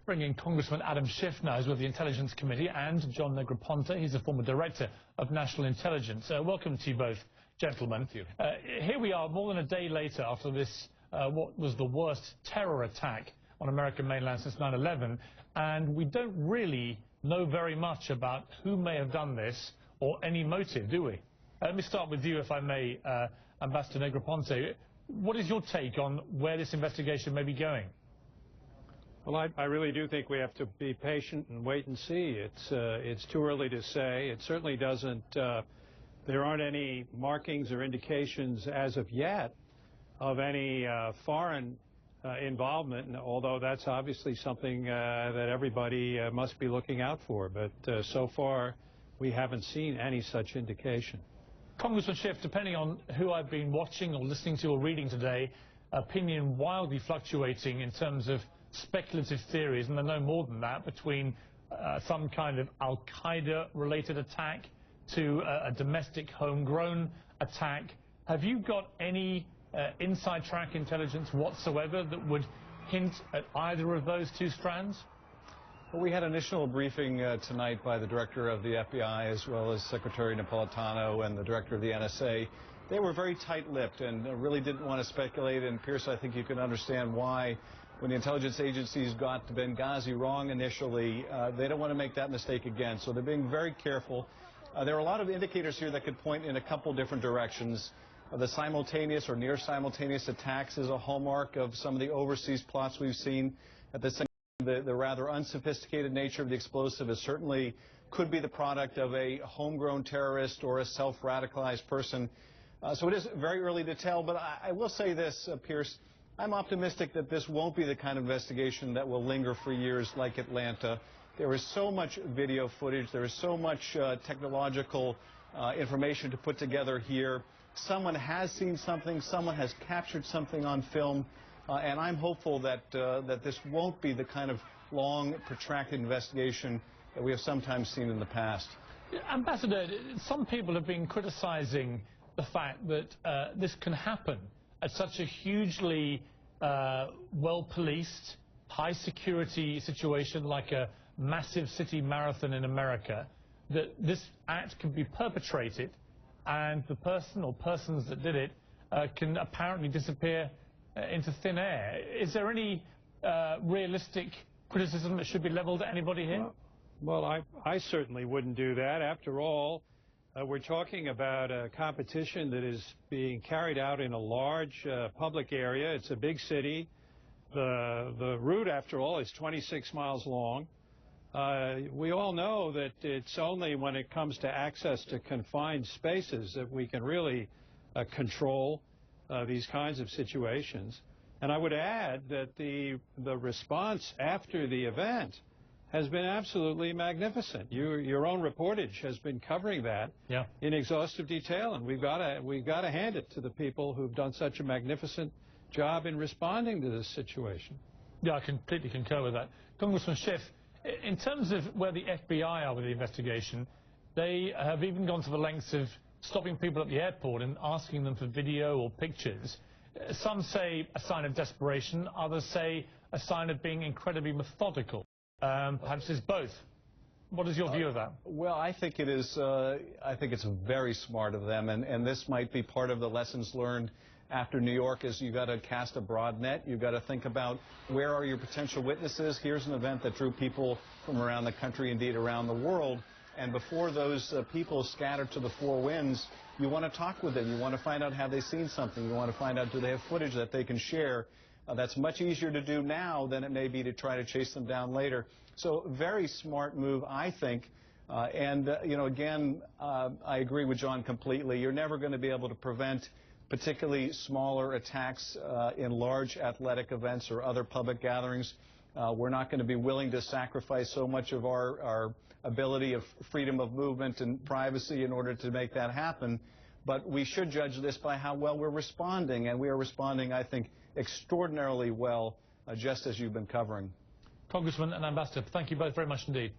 bring in Congressman Adam Schiff now, who's with the Intelligence Committee, and John Negroponte. He's a former Director of National Intelligence. Welcome to you both, gentlemen. Thank you. Here we are, more than a day later after this, what was the worst terror attack on American mainland since 9/11, and we don't really know very much about who may have done this or any motive, do we? Let me start with you, if I may, Ambassador Negroponte. What is your take on where this investigation may be going? Well, I really do think we have to be patient and wait and see. It's too early to say. It certainly doesn't. There aren't any markings or indications as of yet of any foreign involvement, although that's obviously something that everybody must be looking out for. But so far, we haven't seen any such indication. Congressman Schiff, depending on who I've been watching or listening to or reading today, opinion wildly fluctuating in terms of speculative theories, and there are no more than that, between some kind of Al-Qaeda related attack to a domestic homegrown attack. Have you got any inside track intelligence whatsoever that would hint at either of those two strands? Well, we had an initial briefing tonight by the director of the FBI as well as Secretary Napolitano and the director of the NSA. They were very tight-lipped and really didn't want to speculate. And Piers, I think you can understand why. When the intelligence agencies got to Benghazi wrong initially, they don't want to make that mistake again. So they're being very careful. There are a lot of indicators here that could point in a couple different directions. The simultaneous or near simultaneous attacks is a hallmark of some of the overseas plots we've seen. At the same time, the rather unsophisticated nature of the explosive is certainly could be the product of a homegrown terrorist or a self-radicalized person. So it is very early to tell, but I will say this, Piers, I'm optimistic that this won't be the kind of investigation that will linger for years like Atlanta. There is so much video footage, there is so much technological information to put together here. Someone has seen something, someone has captured something on film, and I'm hopeful that this won't be the kind of long, protracted investigation that we have sometimes seen in the past. Ambassador, some people have been criticizing the fact that this can happen at such a hugely well-policed, high-security situation like a massive city marathon in America, that this act can be perpetrated and the person or persons that did it can apparently disappear into thin air. Is there any realistic criticism that should be leveled at anybody here? Well, I certainly wouldn't do that. After all, we're talking about a competition that is being carried out in a large public area. It's a big city. The route, after all, is 26 miles long. We all know that it's only when it comes to access to confined spaces that we can really control these kinds of situations. And I would add that the response after the event has been absolutely magnificent. Your own reportage has been covering that in exhaustive detail, and we've got to hand it to the people who've done such a magnificent job in responding to this situation. Yeah, I completely concur with that. Congressman Schiff, in terms of where the FBI are with the investigation, they have even gone to the lengths of stopping people at the airport and asking them for video or pictures. Some say a sign of desperation, others say a sign of being incredibly methodical. Perhaps it's both. What is your view of that? Well, I think it is. I think it's very smart of them, and this might be part of the lessons learned after New York. Is you got to cast a broad net. You've got to think about where are your potential witnesses. Here's an event that drew people from around the country, indeed around the world. And before those people scatter to the four winds, you want to talk with them. You want to find out have they seen something. You want to find out do they have footage that they can share. That's much easier to do now than it may be to try to chase them down later. So very smart move, I think. You know, again, I agree with John completely. You're never going to be able to prevent particularly smaller attacks in large athletic events or other public gatherings. We're not going to be willing to sacrifice so much of our ability of freedom of movement and privacy in order to make that happen. But we should judge this by how well we're responding, and we are responding, I think, extraordinarily well, just as you've been covering. Congressman and Ambassador, thank you both very much indeed.